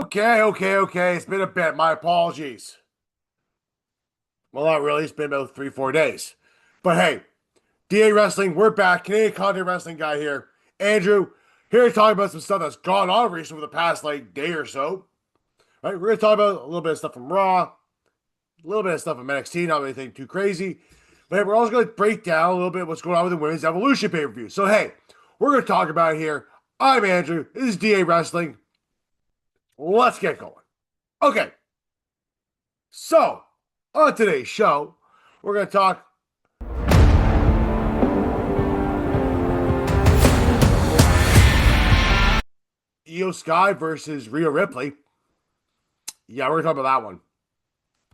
Okay. It's been a bit. My apologies. Well, not really. It's been about 3, 4 days. But hey, DA Wrestling, we're back. Canadian Content Wrestling guy here. Andrew, here to talk about some stuff that's gone on recently over the past day or so. Right? We're gonna talk about a little bit of stuff from Raw, a little bit of stuff from NXT, not anything too crazy. But we're also gonna break down a little bit of what's going on with the Women's Evolution pay-per-view. So hey, we're gonna talk about it here. I'm Andrew. This is DA Wrestling. Let's get going. Okay. So, on today's show, we're going to talk Io Sky versus Rhea Ripley. Yeah, we're going to talk about that one.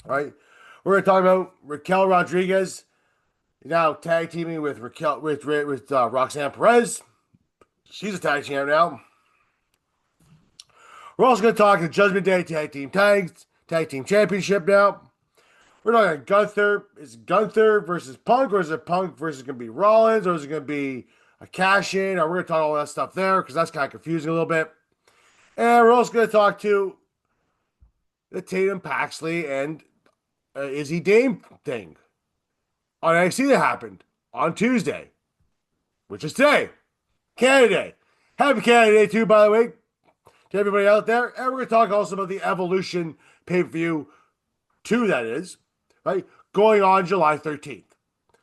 All right. We're going to talk about Raquel Rodriguez now tag teaming with Roxanne Perez. She's a tag champ now. We're also going to talk the Judgment Day Tag Team Championship now. We're talking Gunther. Is it Gunther versus Punk, or is it Punk versus going to be Rollins, or is it going to be a cash-in? Or we're going to talk all that stuff there because that's kind of confusing a little bit. And we're also going to talk to the Tatum Paxley and Izzy Dame thing on NXT that happened on Tuesday, which is today, Canada Day. Happy Canada Day too, by the way, to everybody out there. And we're going to talk also about the Evolution pay-per-view 2, that is. Right, going on July 13th. Right,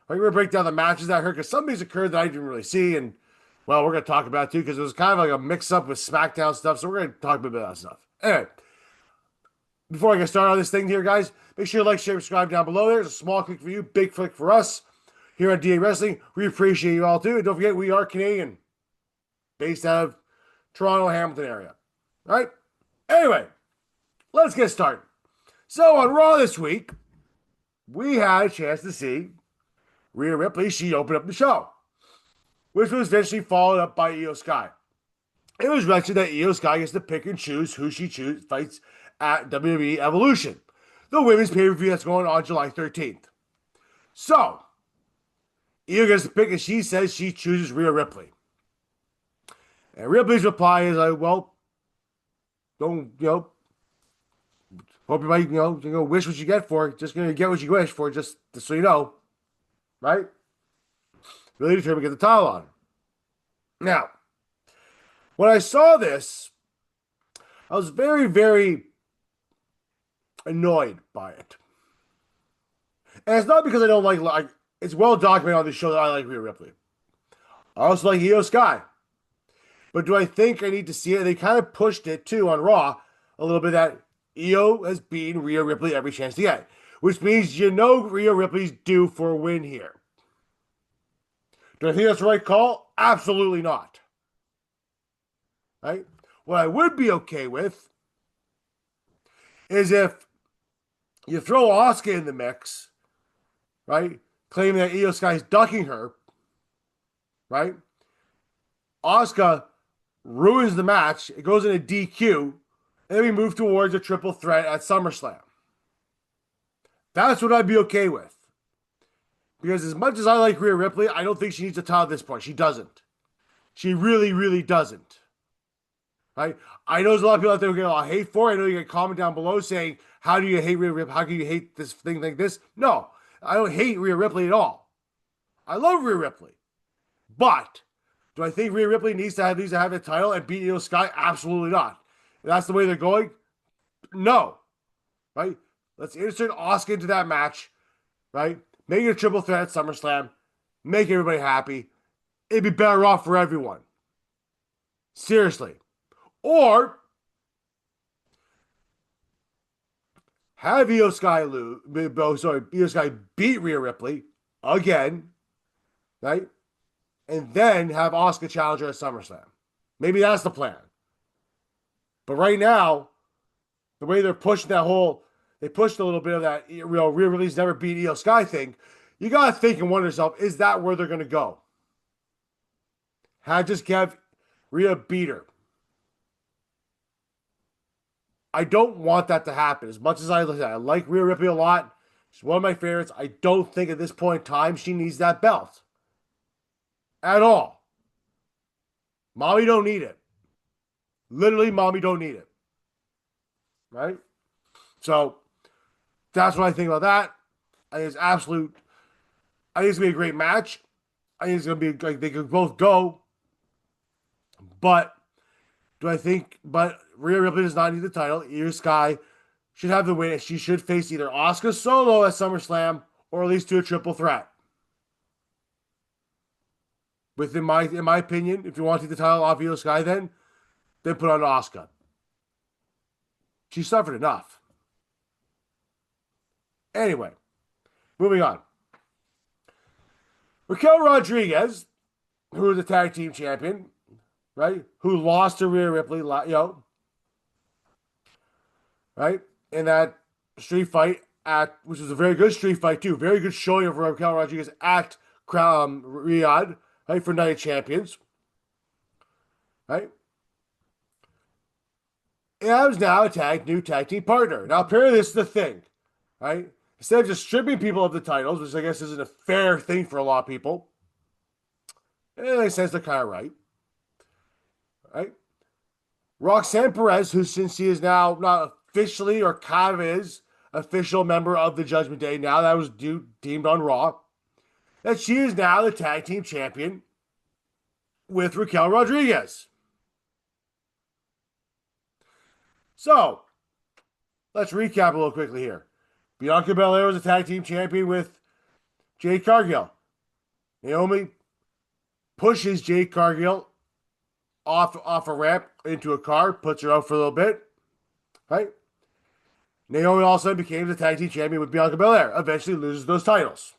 we're going to break down the matches that I heard because some things occurred that I didn't really see, and well, we're going to talk about it too because it was kind of like a mix-up with SmackDown stuff, so we're going to talk about that stuff. Anyway, before I get started on this thing here, guys, make sure you like, share, subscribe down below. There's a small click for you, big click for us here on DA Wrestling. We appreciate you all too, and don't forget we are Canadian, based out of Toronto, Hamilton area. All right. Anyway, let's get started. So on Raw this week, we had a chance to see Rhea Ripley. She opened up the show, which was eventually followed up by Io Sky. It was mentioned that Io Sky gets to pick and choose who she fights at WWE Evolution, the women's pay-per-view that's going on July 13th. So, Io gets to pick, and she says she chooses Rhea Ripley. And Ripley's reply is like, well, don't, hope you might, wish what you get for it. Just going to get what you wish for, just so you know. Right? Really determined to get the title on her. Now, when I saw this, I was very, very annoyed by it. And it's not because I don't like it's well documented on the show that I like Rhea Ripley. I also like Io Sky. But do I think I need to see it? They kind of pushed it, too, on Raw a little bit that Io has beaten Rhea Ripley every chance to get, which means Rhea Ripley's due for a win here. Do I think that's the right call? Absolutely not. Right? What I would be okay with is if you throw Asuka in the mix, right? Claiming that Io Sky is ducking her, right? Asuka ruins the match. It goes into DQ. And then we move towards a triple threat at SummerSlam. That's what I'd be okay with. Because as much as I like Rhea Ripley, I don't think she needs a title at this point. She doesn't. She really, really doesn't. Right? I know there's a lot of people out there who get a lot of hate for it. I know you get a comment down below saying, how do you hate Rhea Ripley? How can you hate this thing like this? No, I don't hate Rhea Ripley at all. I love Rhea Ripley. But do I think Rhea Ripley needs to have the title and beat Io Sky? Absolutely not. If that's the way they're going? No. Right? Let's insert Asuka into that match. Right? Make it a triple threat at SummerSlam. Make everybody happy. It'd be better off for everyone. Seriously. Or have Io Sky beat Rhea Ripley again. Right? And then have Asuka challenge her at SummerSlam. Maybe that's the plan. But right now, the way they're pushing they pushed a little bit of that Rhea Ripley's never beat Io Sky thing. You got to think and wonder yourself, is that where they're going to go? Just have Rhea beat her. I don't want that to happen. As much as I like Rhea Ripley a lot, she's one of my favorites. I don't think at this point in time she needs that belt. At all. Mommy don't need it. Literally, mommy don't need it. right? So that's what I think about that. I think it's absolute. I think it's gonna be a great match. I think it's gonna be like they could both go, but do I think? But Rhea Ripley does not need the title. Io Sky should have the win. She should face either Asuka solo at SummerSlam or at least do a triple threat. Within in my opinion, if you want to take the title off Io Sky, then put on Asuka. She suffered enough. Anyway, moving on. Raquel Rodriguez, who is the tag team champion, right? Who lost to Rhea Ripley, right? In that street fight which was a very good street fight too. Very good showing of Raquel Rodriguez at Riyadh, right? For Night of Champions, right? And I was now a new tag team partner. Now apparently this is the thing, right? Instead of just stripping people of the titles, which I guess isn't a fair thing for a lot of people, it makes sense they're kind of right. Right? Roxanne Perez, who since she is now not officially or kind of is official member of the Judgment Day, now that was deemed on Raw, that she is now the tag team champion with Raquel Rodriguez. So, let's recap a little quickly here. Bianca Belair was a tag team champion with Jade Cargill. Naomi pushes Jade Cargill off a ramp into a car, puts her out for a little bit, right? Naomi also became the tag team champion with Bianca Belair. Eventually loses those titles.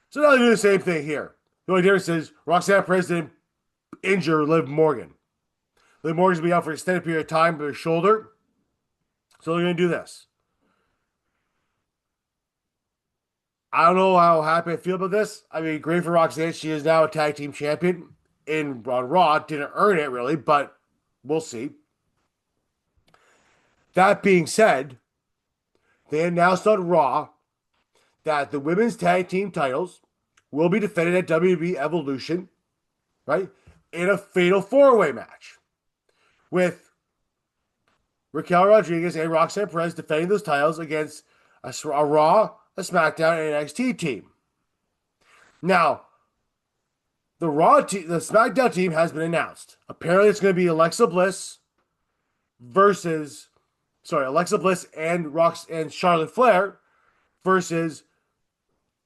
So now they do the same thing here. The only difference is Roxanne Perez didn't injure Liv Morgan. Liv Morgan's going to be out for an extended period of time with her shoulder. So they're going to do this. I don't know how happy I feel about this. I mean, great for Roxanne. She is now a tag team champion on Raw. Didn't earn it really, but we'll see. That being said, they announced on Raw that the women's tag team titles will be defended at WWE Evolution, right? In a fatal four-way match with Raquel Rodriguez and Roxanne Perez defending those titles against a Raw, a SmackDown, and NXT team. Now, the SmackDown team has been announced. Apparently, it's going to be Alexa Bliss and Charlotte Flair versus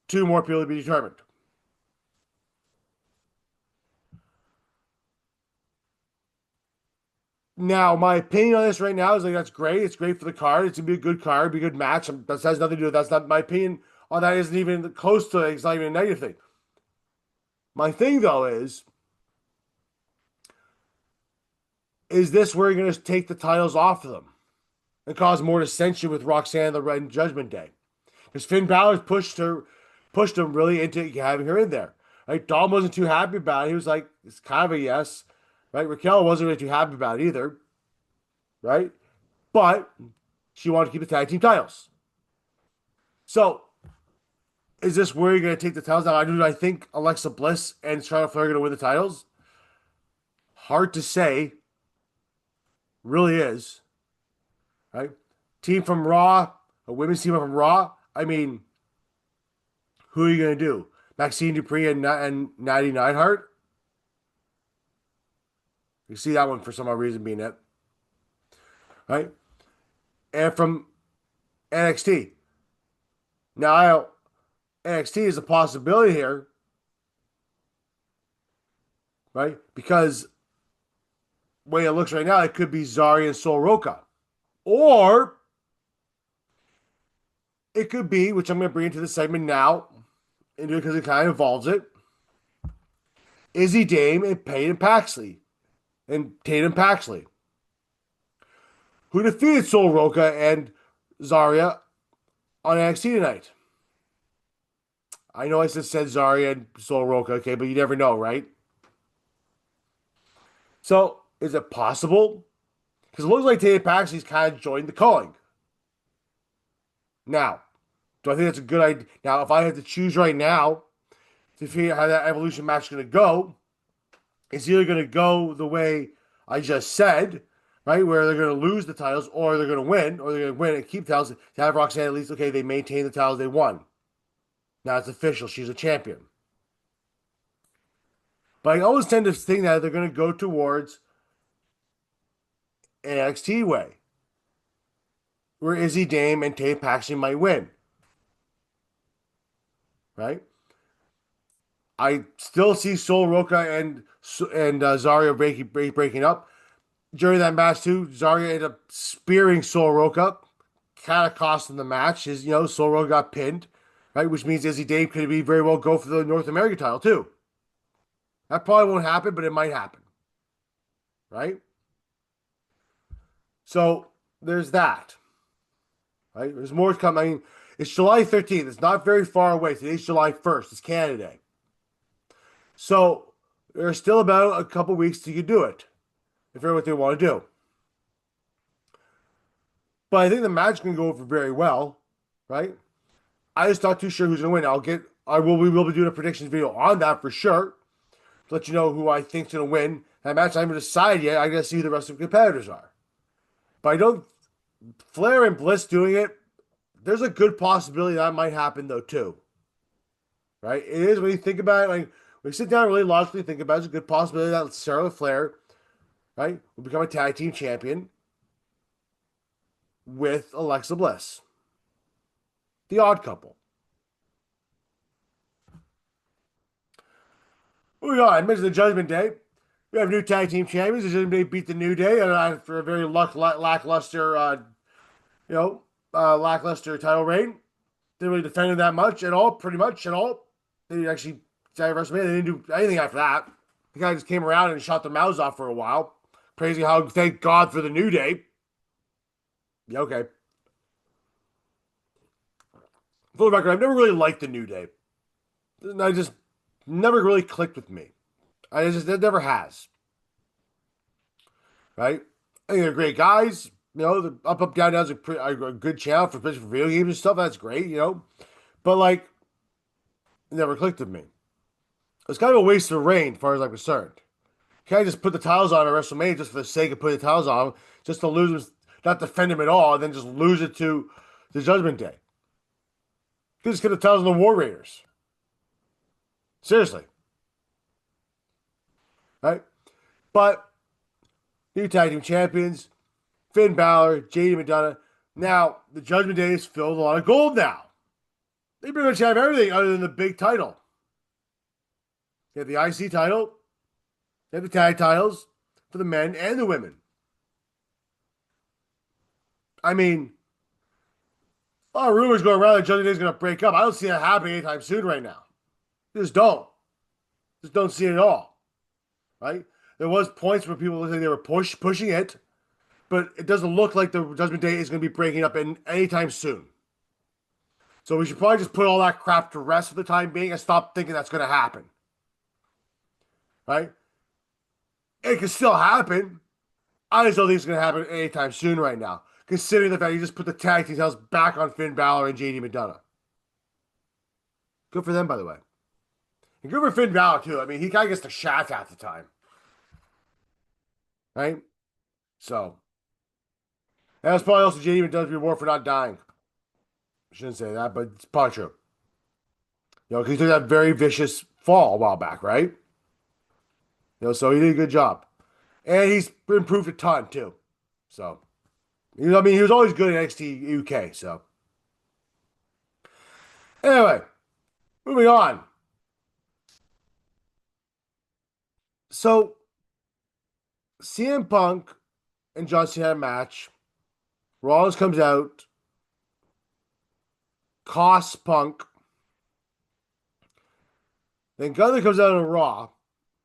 two more people to be determined. Now, my opinion on this right now is like that's great. It's great for the card. It's gonna be a good card, be a good match. That has nothing to do with that's not my opinion on that. Isn't even close to it. It's not even a negative thing. My thing though is this where you're gonna take the titles off of them and cause more dissension with Roxanne and the Red Judgment Day? Because Finn Balor pushed him really into having her in there. Right? Dom wasn't too happy about it. He was like, it's kind of a yes. Right? Raquel wasn't really too happy about it either. Right? But she wanted to keep the tag team titles. So, is this where you're going to take the titles now? I think Alexa Bliss and Charlotte Flair are going to win the titles. Hard to say. Really is. Right? Team from Raw, a women's team from Raw. I mean, who are you going to do? Maxine Dupree and Natty Neidhart? You see that one for some odd reason being it. Right? And from NXT. Now, NXT is a possibility here. Right? Because the way it looks right now, it could be Zarya and Sol Roca. Or it could be, which I'm going to bring into the segment now, because it kind of involves it, Izzy Dame and Tatum Paxley. Who defeated Sol Roca and Zarya on NXT tonight. I know I just said Zarya and Sol Roca, okay, but you never know, right? So, is it possible? Because it looks like Tatum Paxley's kind of joined the calling. Now, do I think that's a good idea? Now, if I had to choose right now to figure out how that Evolution match is going to go, it's either going to go the way I just said, right, where they're going to lose the titles or they're going to win or they're going to win and keep titles to have Roxanne at least, okay, they maintain the titles they won. Now it's official. She's a champion. But I always tend to think that they're going to go towards an NXT way, where Izzy Dame and Tay Paxton might win. Right? I still see Sol Roca and Zarya breaking up. During that match too, Zarya ended up spearing Sol Roca, kind of cost him the match. Sol Roca got pinned, right? Which means Izzy Dame could be very well go for the North American title too. That probably won't happen, but it might happen, right? So there's that, right? There's more coming. I mean, it's July 13th. It's not very far away. Today's July 1st. It's Canada Day. So there's still about a couple weeks till you do it, if you're what they want to do. But I think the match can go over very well, right? I just not too sure who's gonna win. We will be doing a predictions video on that for sure. To let you know who I think's gonna win that match. I haven't decided yet. I gotta see who the rest of the competitors are. But I don't Flair and Bliss doing it. There's a good possibility that might happen though too. Right? It is when you think about it, like when you sit down and really logically think about it, it's a good possibility that Charlotte Flair, right, will become a tag team champion with Alexa Bliss. The odd couple. Moving on, I mentioned the Judgment Day. We have new tag team champions. The Judgment Day beat the New Day for a very lackluster, lackluster title reign. Didn't really defend it that much at all, pretty much at all. They didn't actually WrestleMania. They didn't do anything after that. The guy just came around and shot their mouths off for a while, praising how thank God for the New Day. Yeah, okay. For the record, I've never really liked the New Day. I just never really clicked with me. It never has. Right? I think they're great guys. The up, down, down is a good channel for video games and stuff. That's great, But, like, it never clicked with me. It's kind of a waste of reign, as far as I'm concerned. You can't just put the titles on at WrestleMania just for the sake of putting the titles on them, just to lose them, not defend them at all, and then just lose it to the Judgment Day. You just get the titles on the War Raiders. Seriously. Right? But, new tag team champions, Finn Balor, JD McDonough. Now, the Judgment Day is filled with a lot of gold now. They pretty much have everything other than the big title. They have the IC title. They have the tag titles for the men and the women. I mean, a lot of rumors going around that Judgment Day is going to break up. I don't see that happening anytime soon right now. Just don't. Just don't see it at all. Right? There was points where people looked like they were pushing it, but it doesn't look like the Judgment Day is going to be breaking up anytime soon. So we should probably just put all that crap to rest for the time being and stop thinking that's going to happen. Right? It can still happen. I just don't think it's going to happen anytime soon right now, considering the fact you just put the tag team titles back on Finn Balor and JD McDonough. Good for them, by the way. And good for Finn Balor, too. I mean, he kind of gets the shaft half the time. Right? So. And that's probably also JD McDonough's reward for not dying. I shouldn't say that, but it's probably true. Because he took that very vicious fall a while back, right? So he did a good job. And he's improved a ton, too. So. He was always good at NXT UK, so. Anyway. Moving on. So, CM Punk and John Cena had a match. Rollins comes out, costs Punk. Then Gunther comes out on Raw,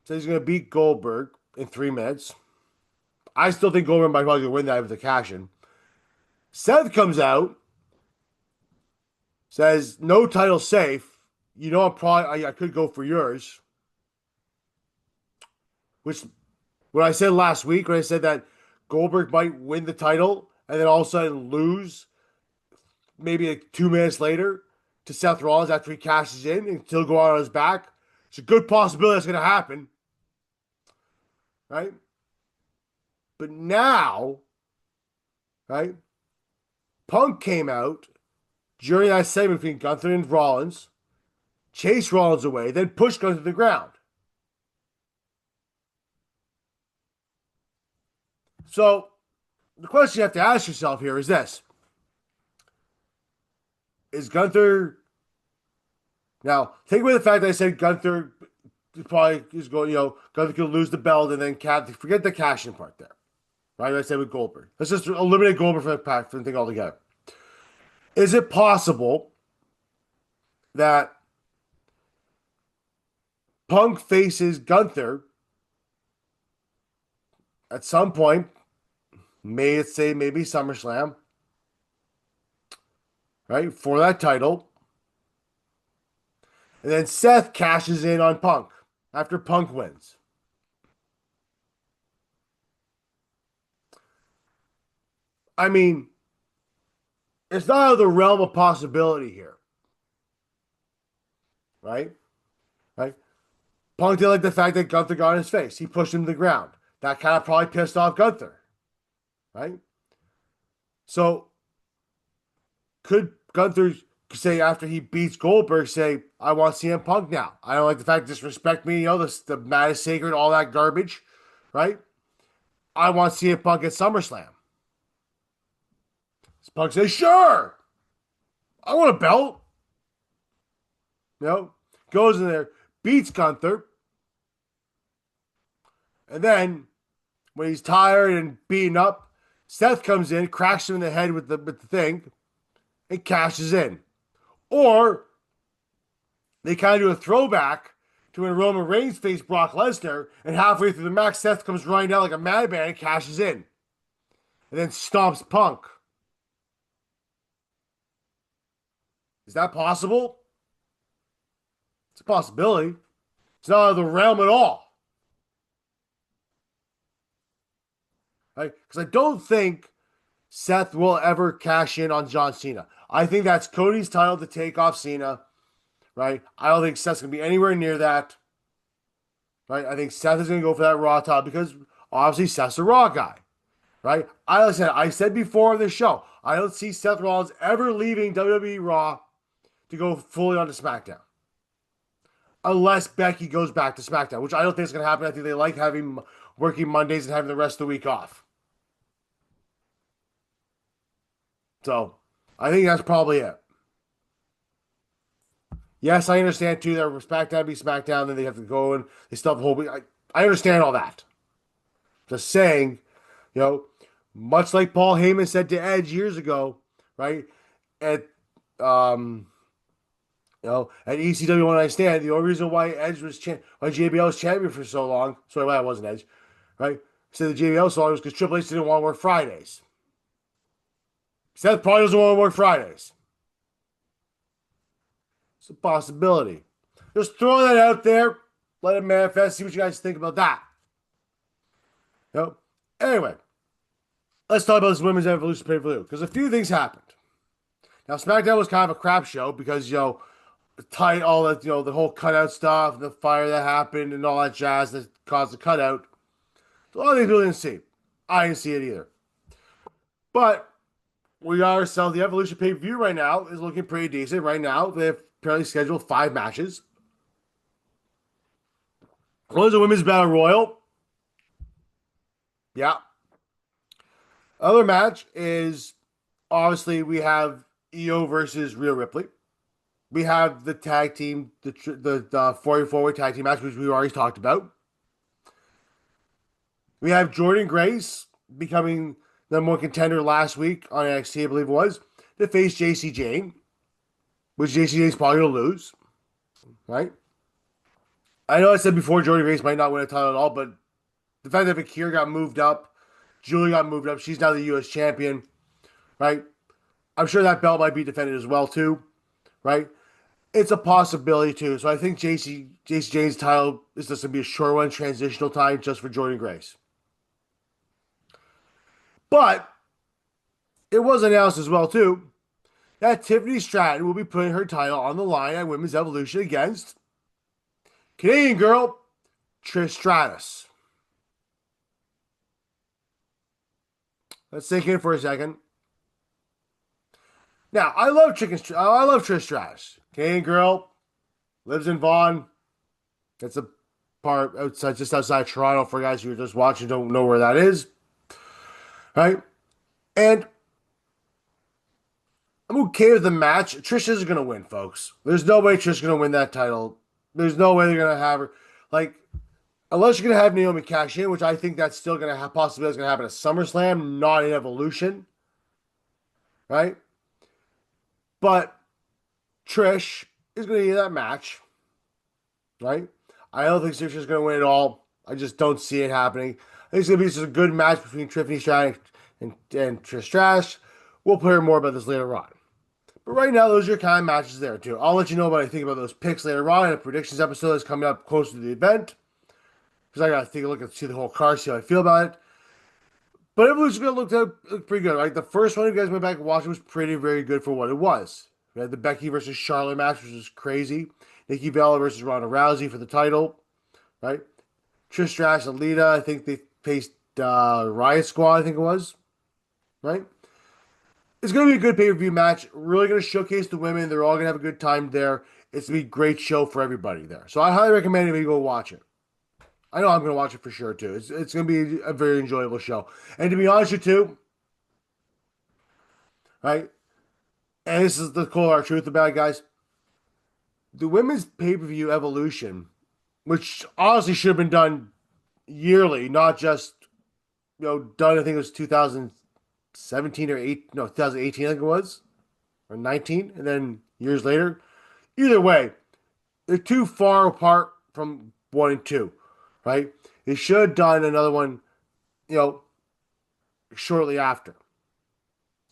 says he's going to beat Goldberg in 3 minutes. I still think Goldberg might probably win that with the cash-in. Seth comes out, says no title safe. I could go for yours. Which, when I said last week, when I said that Goldberg might win the title and then all of a sudden lose maybe like 2 minutes later to Seth Rollins after he cashes in and still go out on his back, it's a good possibility that's going to happen. Right? But now, right, Punk came out during that segment between Gunther and Rollins, chased Rollins away, then pushed Gunther to the ground. So the question you have to ask yourself here is this. Is Gunther... Now, take away the fact that I said Gunther probably is going, Gunther could lose the belt and then forget the cash-in part there. Right? I said with Goldberg. Let's just eliminate Goldberg from the thing altogether. Is it possible that Punk faces Gunther at some point, maybe SummerSlam, right, for that title, and then Seth cashes in on Punk after Punk wins? I mean, it's not out of the realm of possibility here, right? Right? Punk didn't like the fact that Gunther got in his face. He pushed him to the ground. That kind of probably pissed off Gunther, right? So, could Gunther say after he beats Goldberg, say, I want CM Punk now. I don't like the fact disrespect me, the mat is sacred, all that garbage, right? I want CM Punk at SummerSlam. Punk says, sure, I want a belt. Goes in there, beats Gunther. And then, when he's tired and beaten up, Seth comes in, cracks him in the head with the thing, and cashes in. Or, they kind of do a throwback to when Roman Reigns faced Brock Lesnar, and halfway through the match, Seth comes running down like a madman and cashes in. And then stomps Punk. Is that possible? It's a possibility. It's not out of the realm at all. Right? Because I don't think Seth will ever cash in on John Cena. I think that's Cody's title to take off Cena. Right? I don't think Seth's going to be anywhere near that. Right? I think Seth is going to go for that Raw title because obviously Seth's a Raw guy. Right? I said before on the show, I don't see Seth Rollins ever leaving WWE Raw to go fully onto SmackDown. Unless Becky goes back to SmackDown, which I don't think is going to happen. I think they like working Mondays and having the rest of the week off. So, I think that's probably it. Yes, I understand too that SmackDown be SmackDown, then they have to go and they still have the whole week. I understand all that. Just saying, much like Paul Heyman said to Edge years ago, right? At ECW One Night Stand, the only reason why why JBL was champion for so long, sorry, that wasn't Edge, right? Said the JBL so long was because Triple H didn't want to work Fridays. Seth probably doesn't want to work Fridays. It's a possibility. Just throw that out there. Let it manifest. See what you guys think about that. Anyway, let's talk about this Women's Evolution pay-per-view because a few things happened. Now, SmackDown was kind of a crap show because, tight, all that, the whole cutout stuff, and the fire that happened, and all that jazz that caused the cutout. So a lot of things people didn't see. I didn't see it either. But we got ourselves, the Evolution pay-per-view right now is looking pretty decent. Right now, they have apparently scheduled 5 matches. One is a Women's Battle Royal. Yeah. Other match is, obviously, we have EO versus Rhea Ripley. We have the tag team, the 44-way tag team match, which we already talked about. We have Jordynne Grace becoming the number one contender last week on NXT, I believe it was, to face JC Jane, which JC Jane's probably going to lose. Right? I know I said before Jordynne Grace might not win a title at all, but the fact that Akira got moved up, Julie got moved up, she's now the U.S. champion, right? I'm sure that belt might be defended as well, too, right? It's a possibility, too. So I think JC Jane's title is just going to be a short one, transitional time just for Jordynne Grace. But it was announced as well, too, that Tiffany Stratton will be putting her title on the line at Women's Evolution against Canadian girl Trish Stratus. Let's sink in for a second. Now, I love I love Trish Stratus. Canadian girl, lives in Vaughan. That's a part outside, just outside Toronto. For guys who are just watching, don't know where that is, right? And I'm okay with the match. Trish is gonna win, folks. There's no way Trish is gonna win that title. There's no way they're gonna have her. Like, unless you're gonna have Naomi cash in, which I think that's still gonna have possibility is gonna happen at SummerSlam, not in Evolution, right? But Trish is gonna get that match, right? I don't think Trish is gonna win it all. I just don't see it happening. I think it's gonna be just a good match between Tiffany Stratton and Trish Stratus. We'll hear more about this later on. But right now, those are your kind of matches there, too. I'll let you know what I think about those picks later on in a predictions episode that's coming up closer to the event. Because I got to take a look and see the whole card, see how I feel about it. But Evolution's going to look pretty good. Right? The first one, you guys went back and watched, was pretty, very good for what it was. We had the Becky versus Charlotte match, which was crazy. Nikki Bella versus Ronda Rousey for the title. Right? Trish Stratus and Lita, I think they faced Riot Squad, I think it was. Right? It's going to be a good pay-per-view match. Really going to showcase the women. They're all going to have a good time there. It's going to be a great show for everybody there. So I highly recommend you go watch it. I know I'm going to watch it for sure, too. It's going to be a very enjoyable show. And to be honest with you, too, right, and this is the cold hard truth about it, guys, the women's pay-per-view Evolution, which honestly should have been done yearly, not just, done, I think it was 2017 or 2018, I think it was, or 19, and then years later. Either way, they're too far apart from 1 and 2, right? They should have done another one, shortly after,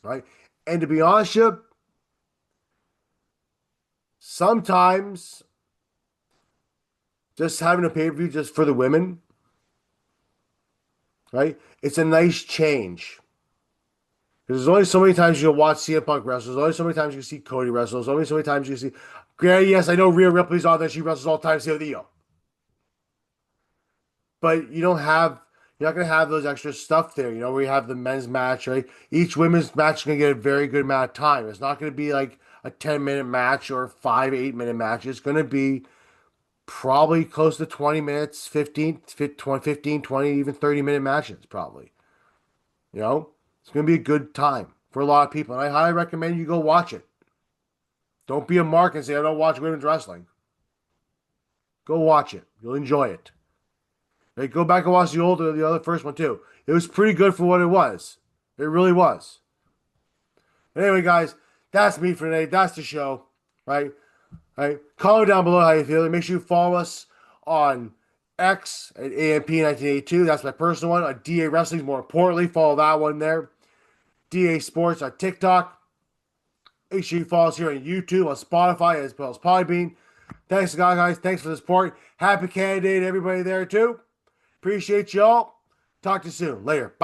right? And to be honest with you, sometimes just having a pay-per-view just for the women, right? It's a nice change. Because there's only so many times you'll watch CM Punk wrestle. There's only so many times you can see Cody wrestle. There's only so many times you can see. Granted, yes, I know Rhea Ripley's on there. She wrestles all the time. So do you. But you're not going to have those extra stuff there. Where you have the men's match, right? Each women's match is going to get a very good amount of time. It's not going to be like a 10-minute match or 5-8-minute match. It's going to be probably close to 20 minutes, 15, 20, even 30-minute matches, probably. It's going to be a good time for a lot of people. And I highly recommend you go watch it. Don't be a mark and say, I don't watch women's wrestling. Go watch it. You'll enjoy it. Hey, go back and watch the other first one too. It was pretty good for what it was. It really was. Anyway, guys, that's me for today. That's the show. Right? Comment down below how you feel. Make sure you follow us on X at AMP1982. That's my personal one. On DA Wrestling, more importantly, follow that one there. DA Sports on TikTok. Make sure you follow us here on YouTube, on Spotify, as well as Podbean. Thanks, guys. Thanks for the support. Happy Canada Day to everybody there, too. Appreciate y'all. Talk to you soon. Later. Bye.